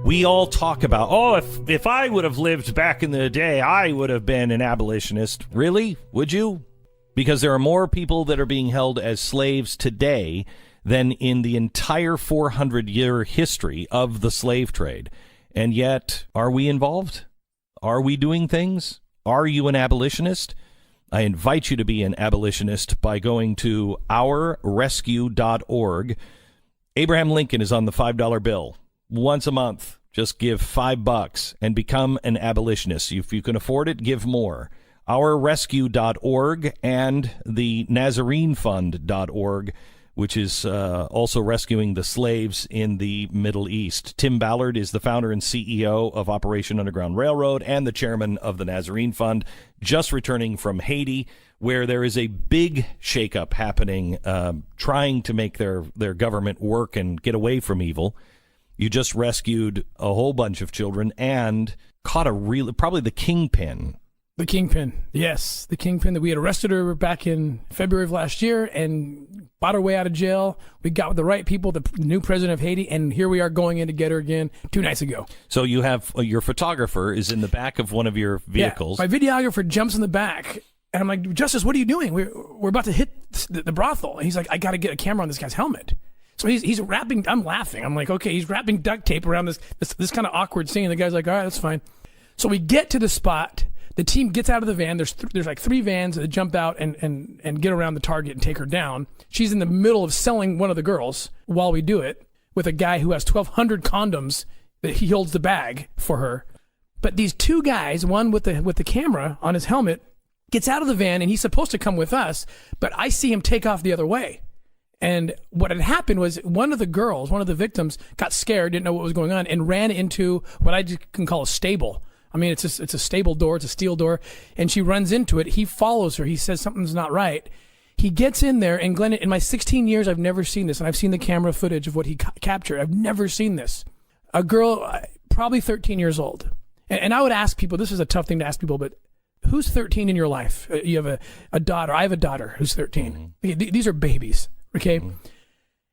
We all talk about, oh, if I would have lived back in the day, I would have been an abolitionist. Really? Would you? Because there are more people that are being held as slaves today than in the entire 400-year history of the slave trade. And yet, are we involved? Are we doing things? Are you an abolitionist? I invite you to be an abolitionist by going to ourrescue.org. Abraham Lincoln is on the $5 bill. Once a month, just give $5 and become an abolitionist. If you can afford it, give more. Ourrescue.org and the NazareneFund.org, which is also rescuing the slaves in the Middle East. Tim Ballard is the founder and CEO of Operation Underground Railroad and the chairman of the Nazarene Fund, just returning from Haiti, where there is a big shakeup happening, trying to make their government work and get away from evil. You just rescued a whole bunch of children and caught probably the kingpin. The kingpin, yes. The kingpin that we had arrested her back in February of last year and bought her way out of jail. We got with the right people, the new president of Haiti, and here we are going in to get her again 2 nights ago. So you have your photographer is in the back of one of your vehicles. Yeah, my videographer jumps in the back, and I'm like, Justice, what are you doing? We're about to hit the brothel. And he's like, I got to get a camera on this guy's helmet. So he's wrapping, I'm laughing. I'm like, okay, he's wrapping duct tape around this kind of awkward scene. The guy's like, all right, that's fine. So we get to the spot. The team gets out of the van. There's like 3 vans that jump out and get around the target and take her down. She's in the middle of selling one of the girls while we do it with a guy who has 1,200 condoms that he holds the bag for her. But these 2 guys, one with the camera on his helmet, gets out of the van and he's supposed to come with us, but I see him take off the other way. And what had happened was one of the victims, got scared, didn't know what was going on, and ran into what I can call a stable. I mean, it's a stable door. It's a steel door. And she runs into it. He follows her. He says something's not right. He gets in there. And Glenn, in my 16 years, I've never seen this. And I've seen the camera footage of what he captured. I've never seen this. A girl, probably 13 years old. And I would ask people, this is a tough thing to ask people, but who's 13 in your life? You have a daughter. I have a daughter who's 13. Mm-hmm. These are babies. Okay. Mm-hmm.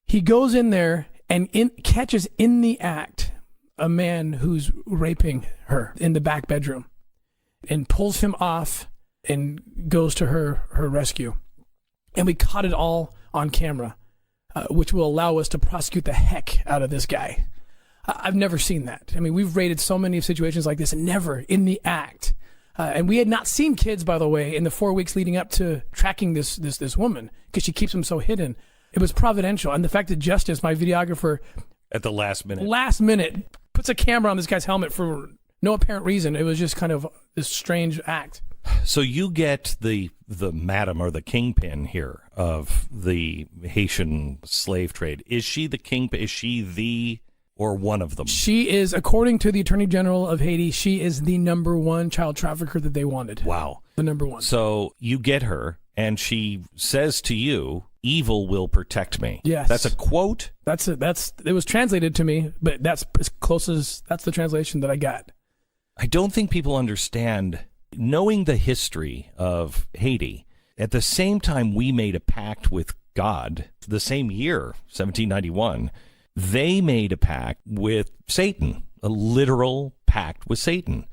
He goes in there and catches in the act a man who's raping her in the back bedroom and pulls him off and goes to her rescue. And we caught it all on camera, which will allow us to prosecute the heck out of this guy. I've never seen that. I mean, we've raided so many situations like this and never in the act. And we had not seen kids, by the way, in the 4 weeks leading up to tracking this woman because she keeps them so hidden. It was providential. And the fact that Justice, my videographer, at the last minute, puts a camera on this guy's helmet for no apparent reason. It was just kind of this strange act. So you get the madam or the kingpin here of the Haitian slave trade. Is she the kingpin? Is she or one of them? She is, according to the Attorney General of Haiti, she is the #1 child trafficker that they wanted. Wow. The #1. So you get her, and she says to you, "Evil will protect me." Yes. That's a quote? It was translated to me, but that's as close as, that's the translation that I got. I don't think people understand, knowing the history of Haiti, at the same time we made a pact with God, the same year, 1791, they made a pact with Satan, a literal pact with Satan.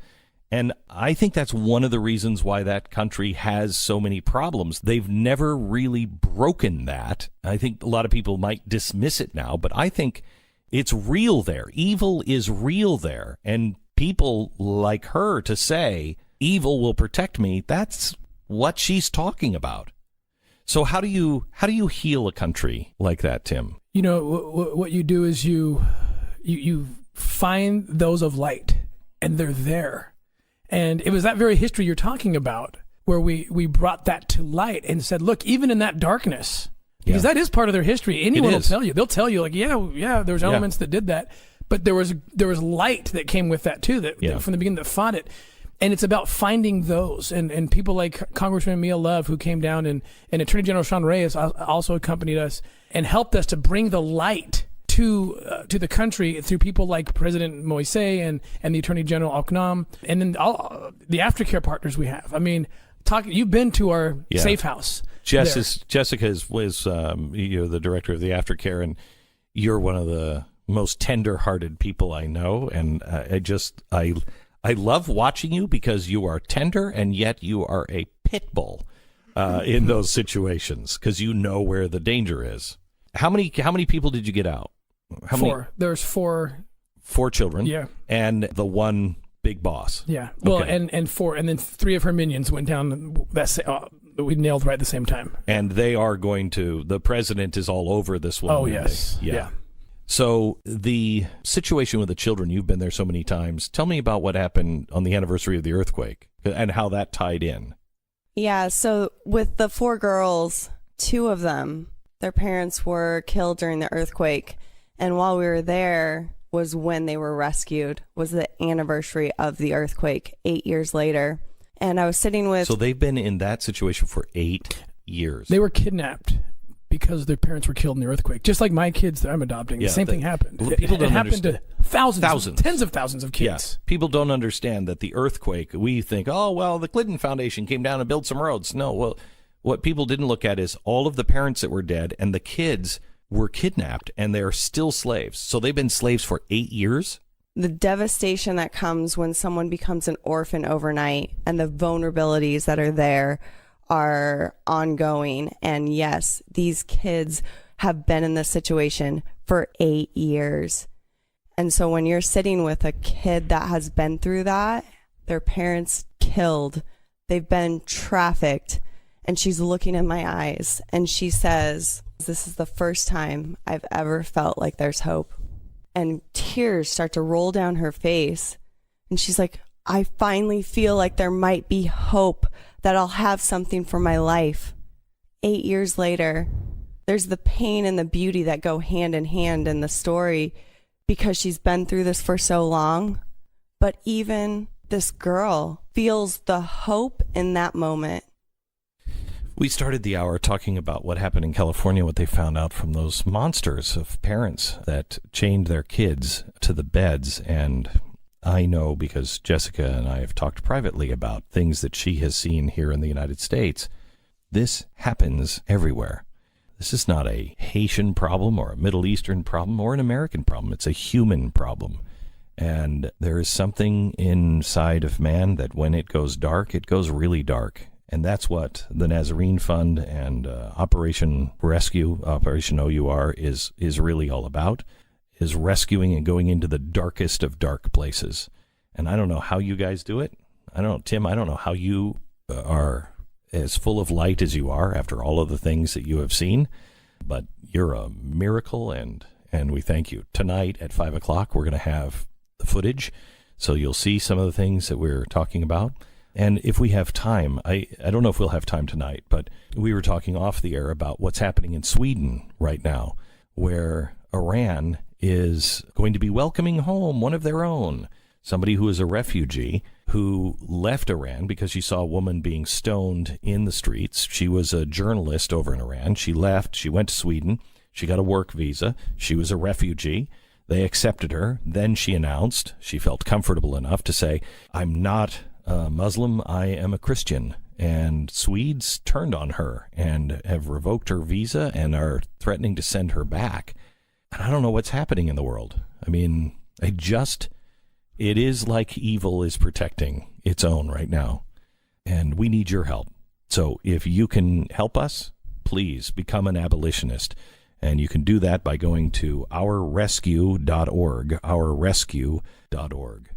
And I think that's one of the reasons why that country has so many problems. They've never really broken that. I think a lot of people might dismiss it now, but I think it's real there. Evil is real there. And people like her to say, evil will protect me, that's what she's talking about. So how do you heal a country like that, Tim? You know, what you do is you find those of light, and they're there. And it was that very history you're talking about where we brought that to light and said, look, even in that darkness, because that is part of their history. Anyone will tell you. They'll tell you, like, yeah, there's elements that did that. But there was light that came with that, too, that from the beginning that fought it. And it's about finding those. And people like Congressman Mia Love, who came down, and Attorney General Sean Reyes also accompanied us and helped us to bring the light to the country through people like President Moise and the Attorney General Oknam, and then all the aftercare partners we have. I mean, you've been to our safe house. Jessica was the director of the aftercare, and you're one of the most tender-hearted people I know, and I love watching you because you are tender, and yet you are a pit bull in those situations because you know where the danger is. How many people did you get out? Four. There's four. 4 children. Yeah. And the one big boss. Yeah. Well, Okay. and 4, and then 3 of her minions went down. We nailed right at the same time. And they are going to. The president is all over this one. Oh yes. Yeah. So the situation with the children, you've been there so many times. Tell me about what happened on the anniversary of the earthquake and how that tied in. Yeah, so with the 4 girls, 2 of them, their parents were killed during the earthquake. And while we were there was when they were rescued, was the anniversary of the earthquake 8 years later. And I was sitting with... So they've been in that situation for 8 years. They were kidnapped because their parents were killed in the earthquake. Just like my kids that I'm adopting. The same thing happened. People It don't happened to thousands, tens of thousands of kids. Yes. People don't understand that the earthquake, we think, oh, well, the Clinton Foundation came down and built some roads. No, well, what people didn't look at is all of the parents that were dead and the kids were kidnapped and they're still slaves. So they've been slaves for 8 years. The devastation that comes when someone becomes an orphan overnight and the vulnerabilities that are there are ongoing. And yes, these kids have been in this situation for 8 years. And so when you're sitting with a kid that has been through that, their parents killed, they've been trafficked, and she's looking in my eyes and she says, "This is the first time I've ever felt like there's hope." And tears start to roll down her face. And she's like, "I finally feel like there might be hope, that I'll have something for my life." 8 years later, there's the pain and the beauty that go hand in hand in the story because she's been through this for so long. But even this girl feels the hope in that moment. We started the hour talking about what happened in California, what they found out from those monsters of parents that chained their kids to the beds. And I know because Jessica and I have talked privately about things that she has seen here in the United States. This happens everywhere. This is not a Haitian problem or a Middle Eastern problem or an American problem. It's a human problem. And there is something inside of man that when it goes dark, it goes really dark. And that's what the Nazarene Fund and Operation Rescue, Operation OUR, is really all about, is rescuing and going into the darkest of dark places. And I don't know how you guys do it. Tim, I don't know how you are as full of light as you are after all of the things that you have seen, but you're a miracle, and we thank you. Tonight at 5 o'clock, we're going to have the footage, so you'll see some of the things that we're talking about. And if we have time, I don't know if we'll have time tonight, but we were talking off the air about what's happening in Sweden right now, where Iran is going to be welcoming home one of their own, somebody who is a refugee who left Iran because she saw a woman being stoned in the streets. She was a journalist over in Iran. She left. She went to Sweden. She got a work visa. She was a refugee. They accepted her. Then she announced, she felt comfortable enough to say, "I'm not Muslim, I am a Christian." And Swedes turned on her and have revoked her visa and are threatening to send her back. And I don't know what's happening in the world. I mean, it is like evil is protecting its own right now. And we need your help. So if you can help us, please become an abolitionist. And you can do that by going to ourrescue.org, ourrescue.org.